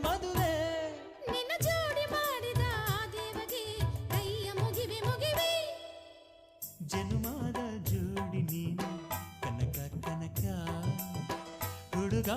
ಮದುವೆ ನಿನ್ನ ಜೋಡಿ ಮಾಡಿದ ಆ ದೇವಗೆ ಕೈಯ ಮುಗಿವೆ ಮುಗಿವೆ ಜನುಮಾದ ಜೋಡಿ ನೀನು ಕನಕ ಕನಕ ಹುಡುಗ